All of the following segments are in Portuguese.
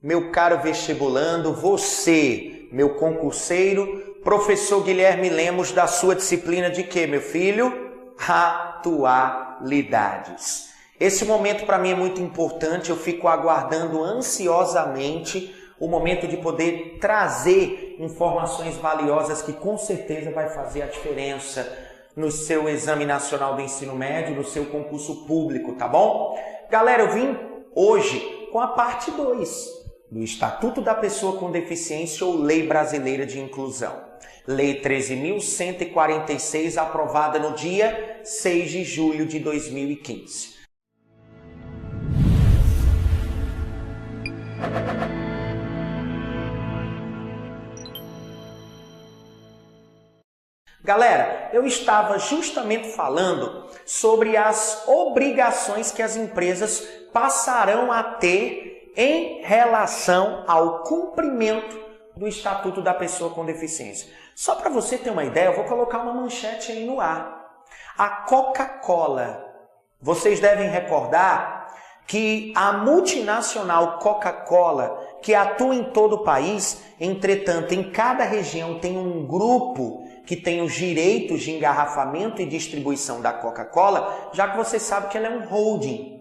Meu caro vestibulando, você, meu concurseiro, professor Guilherme Lemos, da sua disciplina de quê, meu filho? Atualidades. Esse momento para mim é muito importante, eu fico aguardando ansiosamente o momento de poder trazer informações valiosas que com certeza vai fazer a diferença no seu exame nacional do ensino médio, no seu concurso público, tá bom? Galera, eu vim hoje com a parte 2 do Estatuto da Pessoa com Deficiência ou Lei Brasileira de Inclusão. Lei 13.146, aprovada no dia 6 de julho de 2015. Galera, eu estava justamente falando sobre as obrigações que as empresas passarão a ter em relação ao cumprimento do Estatuto da Pessoa com Deficiência. Só para você ter uma ideia, eu vou colocar uma manchete aí no ar. A Coca-Cola. Vocês devem recordar que a multinacional Coca-Cola, que atua em todo o país, entretanto, em cada região tem um grupo que tem os direitos de engarrafamento e distribuição da Coca-Cola, já que você sabe que ela é um holding.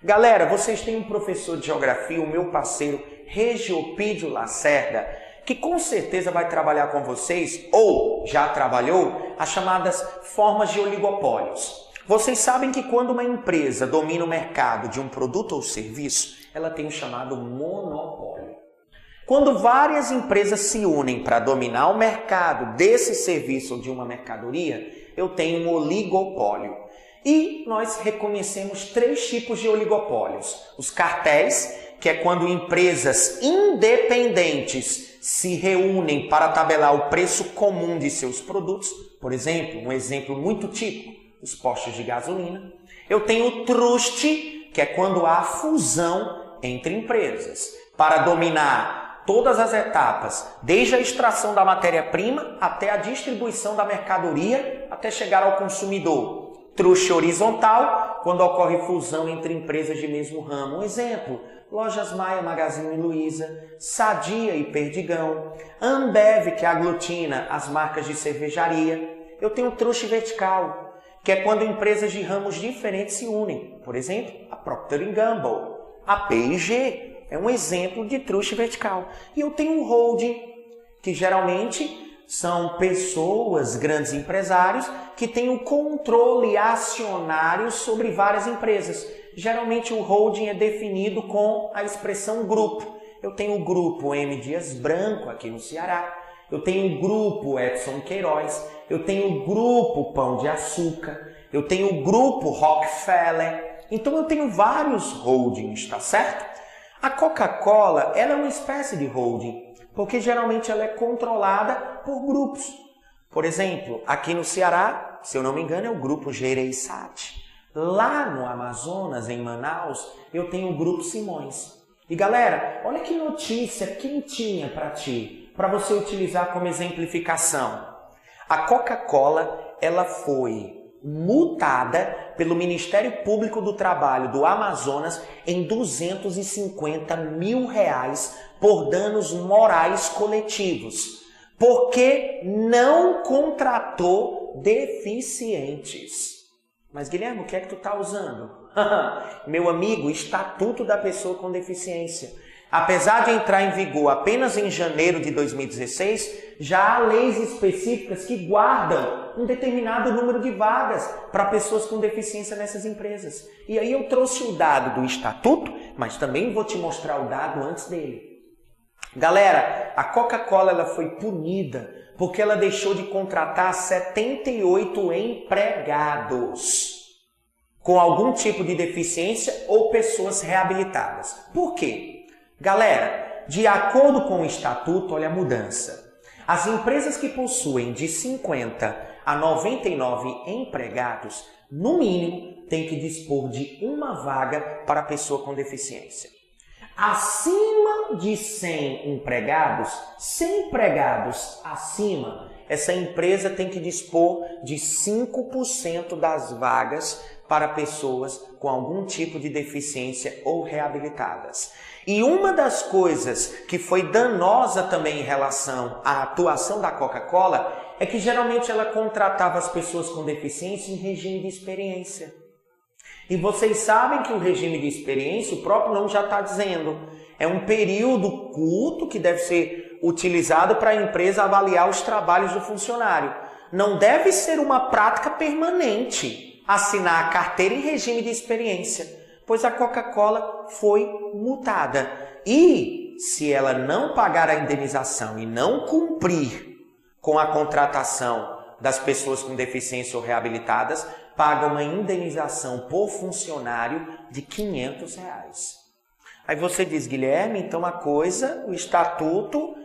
Galera, vocês têm um professor de geografia, o meu parceiro Regiopídio Lacerda, que com certeza vai trabalhar com vocês, ou já trabalhou, as chamadas formas de oligopólios. Vocês sabem que quando uma empresa domina o mercado de um produto ou serviço, ela tem o chamado monopólio. Quando várias empresas se unem para dominar o mercado desse serviço ou de uma mercadoria, eu tenho um oligopólio. E nós reconhecemos 3 tipos de oligopólios. Os cartéis, que é quando empresas independentes se reúnem para tabelar o preço comum de seus produtos. Por exemplo, um exemplo muito típico, os postos de gasolina. Eu tenho o truste, que é quando há fusão entre empresas, para dominar todas as etapas, desde a extração da matéria-prima até a distribuição da mercadoria, até chegar ao consumidor. Truste horizontal, quando ocorre fusão entre empresas de mesmo ramo. Um exemplo, Lojas Maia, Magazine Luiza, Sadia e Perdigão, Ambev, que aglutina as marcas de cervejaria. Eu tenho truste vertical, que é quando empresas de ramos diferentes se unem. Por exemplo, a Procter & Gamble, a P&G, é um exemplo de truste vertical. E eu tenho um holding, que geralmente são pessoas, grandes empresários, que têm o controle acionário sobre várias empresas. Geralmente o holding é definido com a expressão grupo. Eu tenho o grupo M. Dias Branco aqui no Ceará, eu tenho o grupo Edson Queiroz, eu tenho o grupo Pão de Açúcar, eu tenho o grupo Rockefeller. Então eu tenho vários holdings, tá certo? A Coca-Cola, ela é uma espécie de holding, porque geralmente ela é controlada por grupos. Por exemplo, aqui no Ceará, se eu não me engano, é o grupo Gereissati. Lá no Amazonas, em Manaus, eu tenho o grupo Simões. E galera, olha que notícia quentinha para ti, para você utilizar como exemplificação. A Coca-Cola, ela foi multada pelo Ministério Público do Trabalho do Amazonas em R$250 mil por danos morais coletivos, porque não contratou deficientes. Mas Guilherme, o que é que tu está usando? Meu amigo, Estatuto da Pessoa com Deficiência. Apesar de entrar em vigor apenas em janeiro de 2016, já há leis específicas que guardam um determinado número de vagas para pessoas com deficiência nessas empresas. E aí eu trouxe o dado do Estatuto, mas também vou te mostrar o dado antes dele. Galera, a Coca-Cola ela foi punida porque ela deixou de contratar 78 empregados com algum tipo de deficiência ou pessoas reabilitadas. Por quê? Galera, de acordo com o Estatuto, olha a mudança. As empresas que possuem de 50 a 99 empregados, no mínimo, tem que dispor de uma vaga para pessoa com deficiência. Acima de 100 empregados, 100 empregados acima, essa empresa tem que dispor de 5% das vagas para pessoas com algum tipo de deficiência ou reabilitadas. E uma das coisas que foi danosa também em relação à atuação da Coca-Cola é que geralmente ela contratava as pessoas com deficiência em regime de experiência. E vocês sabem que o regime de experiência, o próprio nome já está dizendo, é um período curto que deve ser utilizado para a empresa avaliar os trabalhos do funcionário. Não deve ser uma prática permanente assinar a carteira em regime de experiência, pois a Coca-Cola foi multada. E se ela não pagar a indenização e não cumprir com a contratação das pessoas com deficiência ou reabilitadas, paga uma indenização por funcionário de R$500. Aí você diz, Guilherme, então o estatuto,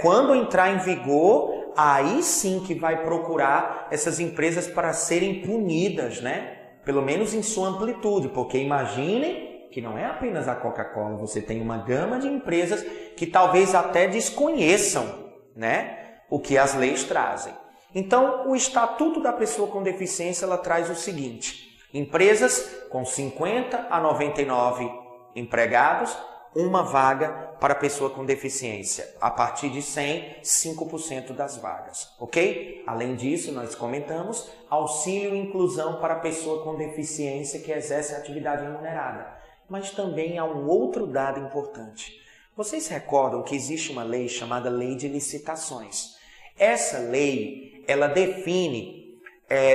quando entrar em vigor, aí sim que vai procurar essas empresas para serem punidas, né? Pelo menos em sua amplitude, porque imaginem que não é apenas a Coca-Cola, você tem uma gama de empresas que talvez até desconheçam, né, o que as leis trazem. Então, o Estatuto da Pessoa com Deficiência ela traz o seguinte: empresas com 50 a 99 empregados, uma vaga para pessoa com deficiência. A partir de 100, 5% das vagas, ok? Além disso, nós comentamos auxílio e inclusão para pessoa com deficiência que exerce atividade remunerada. Mas também há um outro dado importante. Vocês recordam que existe uma lei chamada Lei de Licitações. Essa lei, ela define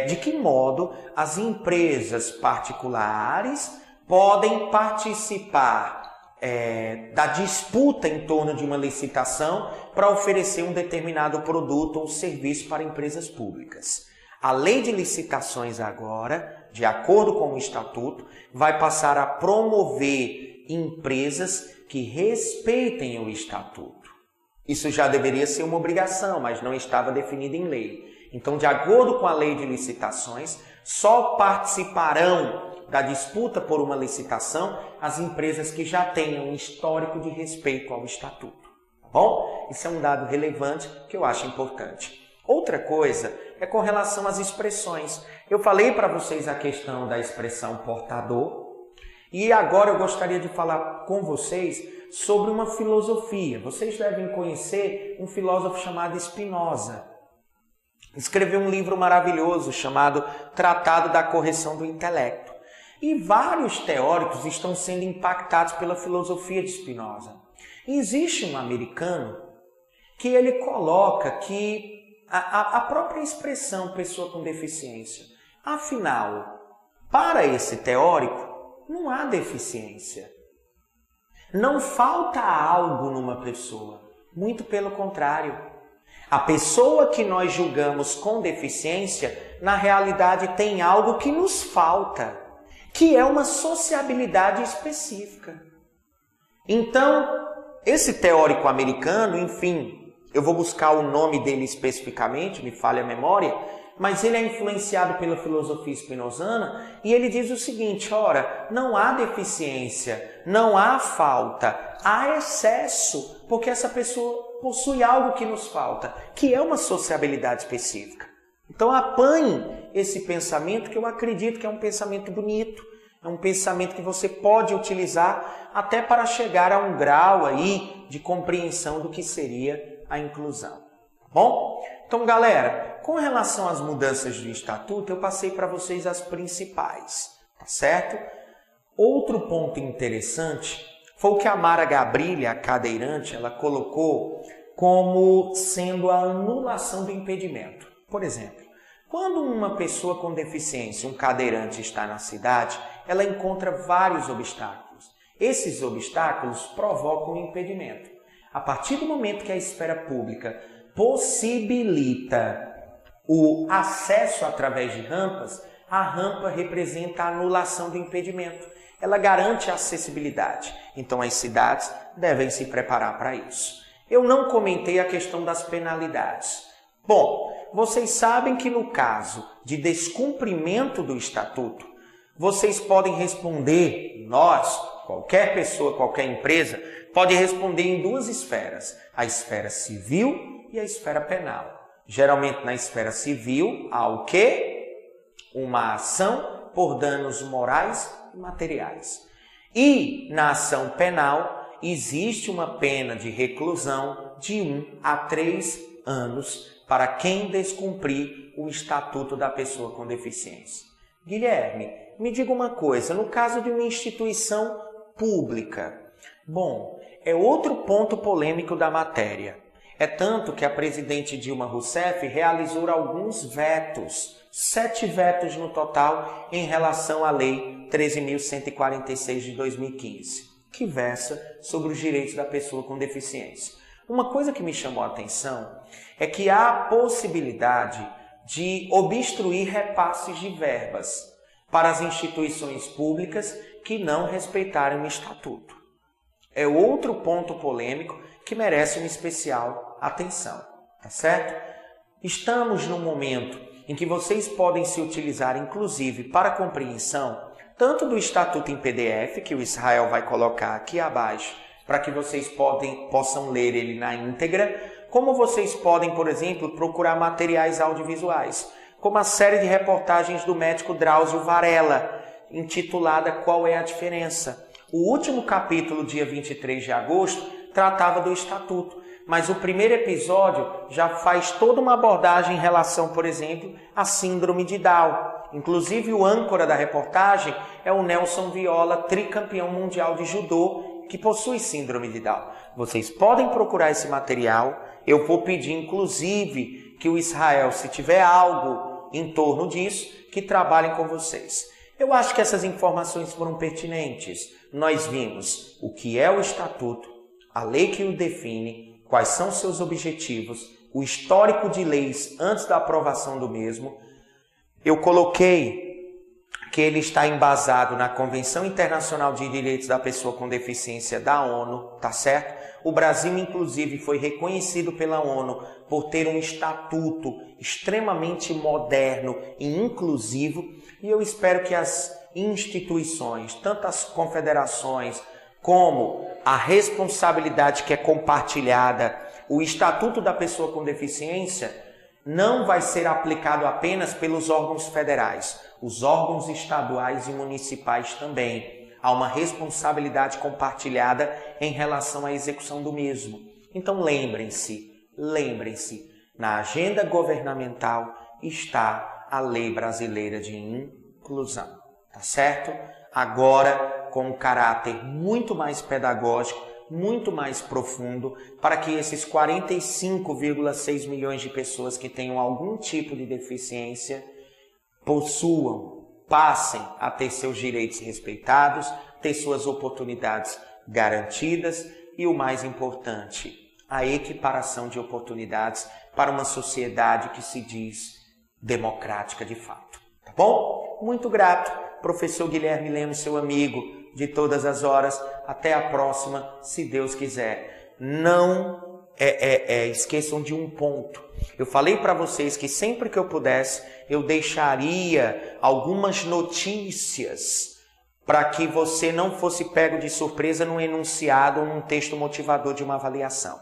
de que modo as empresas particulares podem participar da disputa em torno de uma licitação para oferecer um determinado produto ou serviço para empresas públicas. A Lei de Licitações agora, de acordo com o Estatuto, vai passar a promover empresas que respeitem o Estatuto. Isso já deveria ser uma obrigação, mas não estava definido em lei. Então, de acordo com a Lei de Licitações, só participarão da disputa por uma licitação as empresas que já tenham um histórico de respeito ao Estatuto. Tá bom? Isso é um dado relevante que eu acho importante. Outra coisa é com relação às expressões. Eu falei para vocês a questão da expressão portador e agora eu gostaria de falar com vocês sobre uma filosofia. Vocês devem conhecer um filósofo chamado Spinoza. Escreveu um livro maravilhoso chamado Tratado da Correção do Intelecto. E vários teóricos estão sendo impactados pela filosofia de Spinoza. E existe um americano que ele coloca que a própria expressão pessoa com deficiência, afinal, para esse teórico, não há deficiência. Não falta algo numa pessoa, muito pelo contrário. A pessoa que nós julgamos com deficiência, na realidade tem algo que nos falta, que é uma sociabilidade específica. Então, esse teórico americano, enfim, eu vou buscar o nome dele especificamente, me falha a memória, mas ele é influenciado pela filosofia spinozana e ele diz o seguinte: ora, não há deficiência, não há falta, há excesso, porque essa pessoa possui algo que nos falta, que é uma sociabilidade específica. Então apanhe esse pensamento, que eu acredito que é um pensamento bonito, é um pensamento que você pode utilizar até para chegar a um grau aí de compreensão do que seria a inclusão. Bom? Então, galera, com relação às mudanças do Estatuto, eu passei para vocês as principais, tá certo? Outro ponto interessante foi o que a Mara Gabrilha, a cadeirante, ela colocou como sendo a anulação do impedimento. Por exemplo, quando uma pessoa com deficiência, um cadeirante, está na cidade, ela encontra vários obstáculos. Esses obstáculos provocam um impedimento. A partir do momento que a esfera pública possibilita o acesso através de rampas, a rampa representa a anulação do impedimento. Ela garante a acessibilidade. Então as cidades devem se preparar para isso. Eu não comentei a questão das penalidades. Bom, vocês sabem que no caso de descumprimento do estatuto, vocês podem responder, nós, qualquer pessoa, qualquer empresa, pode responder em duas esferas, a esfera civil e a esfera penal. Geralmente na esfera civil há o quê? Uma ação por danos morais e materiais. E na ação penal existe uma pena de reclusão de 1 a 3 anos para quem descumprir o estatuto da pessoa com deficiência. Guilherme, me diga uma coisa, no caso de uma instituição pública, bom, é outro ponto polêmico da matéria. É tanto que a presidente Dilma Rousseff realizou alguns vetos, 7 vetos no total, em relação à Lei 13.146 de 2015, que versa sobre os direitos da pessoa com deficiência. Uma coisa que me chamou a atenção é que há a possibilidade de obstruir repasses de verbas para as instituições públicas que não respeitarem o estatuto. É outro ponto polêmico que merece uma especial atenção, tá certo? Estamos num momento em que vocês podem se utilizar, inclusive, para compreensão, tanto do estatuto em PDF, que o Israel vai colocar aqui abaixo, para que vocês possam ler ele na íntegra, como vocês podem, por exemplo, procurar materiais audiovisuais, como a série de reportagens do médico Drauzio Varela, intitulada Qual é a Diferença? O último capítulo, dia 23 de agosto, tratava do estatuto, mas o primeiro episódio já faz toda uma abordagem em relação, por exemplo, à síndrome de Down. Inclusive, o âncora da reportagem é o Nelson Viola, tricampeão mundial de judô, que possui síndrome de Down. Vocês podem procurar esse material. Eu vou pedir, inclusive, que o Israel, se tiver algo em torno disso, que trabalhem com vocês. Eu acho que essas informações foram pertinentes. Nós vimos o que é o estatuto, a lei que o define, quais são seus objetivos, o histórico de leis antes da aprovação do mesmo. Eu coloquei que ele está embasado na Convenção Internacional de Direitos da Pessoa com Deficiência da ONU, tá certo? O Brasil, inclusive, foi reconhecido pela ONU por ter um estatuto extremamente moderno e inclusivo, e eu espero que as instituições, tanto as confederações, como a responsabilidade que é compartilhada, o Estatuto da Pessoa com Deficiência, não vai ser aplicado apenas pelos órgãos federais, os órgãos estaduais e municipais também. Há uma responsabilidade compartilhada em relação à execução do mesmo. Então lembrem-se, na agenda governamental está a Lei Brasileira de Inclusão, tá certo? Agora, com um caráter muito mais pedagógico, muito mais profundo, para que esses 45,6 milhões de pessoas que tenham algum tipo de deficiência passem a ter seus direitos respeitados, ter suas oportunidades garantidas e, o mais importante, a equiparação de oportunidades para uma sociedade que se diz democrática de fato. Tá bom? Muito grato, professor Guilherme Lemos, seu amigo de todas as horas. Até a próxima, se Deus quiser. Não esqueçam de um ponto. Eu falei para vocês que sempre que eu pudesse, eu deixaria algumas notícias para que você não fosse pego de surpresa num enunciado ou num texto motivador de uma avaliação.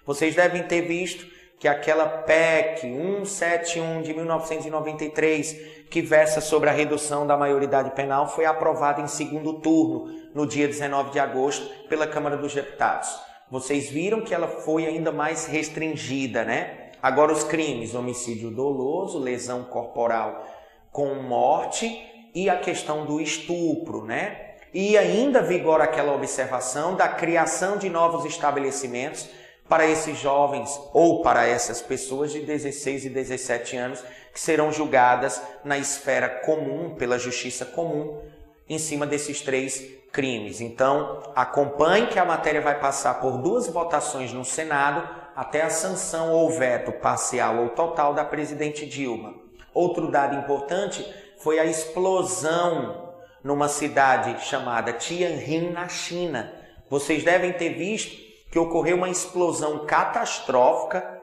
Vocês devem ter visto que aquela PEC 171 de 1993, que versa sobre a redução da maioridade penal, foi aprovada em segundo turno, no dia 19 de agosto, pela Câmara dos Deputados. Vocês viram que ela foi ainda mais restringida, né? Agora os crimes, homicídio doloso, lesão corporal com morte e a questão do estupro, né? E ainda vigora aquela observação da criação de novos estabelecimentos para esses jovens ou para essas pessoas de 16 e 17 anos que serão julgadas na esfera comum, pela justiça comum, em cima desses 3 crimes. Então, acompanhe que a matéria vai passar por 2 votações no Senado até a sanção ou veto parcial ou total da presidente Dilma. Outro dado importante foi a explosão numa cidade chamada Tianjin, na China. Vocês devem ter visto que ocorreu uma explosão catastrófica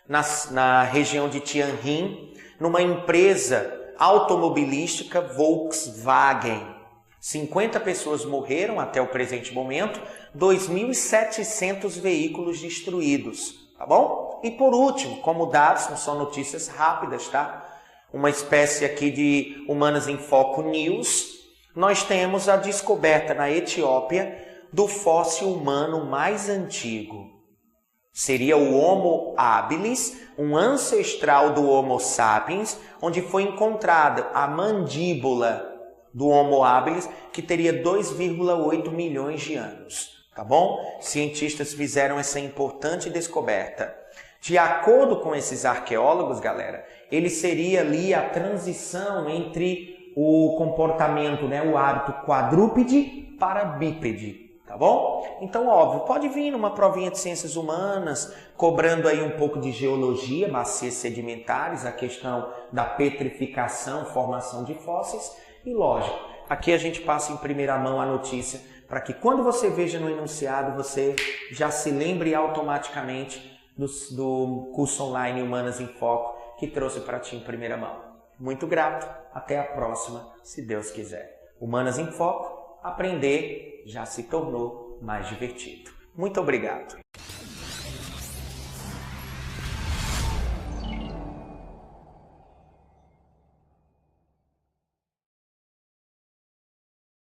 na região de Tianjin, numa empresa automobilística Volkswagen. 50 pessoas morreram até o presente momento, 2.700 veículos destruídos, tá bom? E por último, como dados, não são notícias rápidas, tá? Uma espécie aqui de Humanas em Foco News, nós temos a descoberta na Etiópia do fóssil humano mais antigo. Seria o Homo habilis, um ancestral do Homo sapiens, onde foi encontrada a mandíbula do Homo habilis, que teria 2,8 milhões de anos. Tá bom? Cientistas fizeram essa importante descoberta. De acordo com esses arqueólogos, galera, ele seria ali a transição entre o comportamento, né, o hábito quadrúpede para bípede. Tá bom? Então, óbvio, pode vir numa provinha de ciências humanas, cobrando aí um pouco de geologia, bacias sedimentares, a questão da petrificação, formação de fósseis. E lógico, aqui a gente passa em primeira mão a notícia para que quando você veja no enunciado, você já se lembre automaticamente do curso online Humanas em Foco, que trouxe para ti em primeira mão. Muito grato, até a próxima, se Deus quiser. Humanas em Foco, aprender já se tornou mais divertido. Muito obrigado.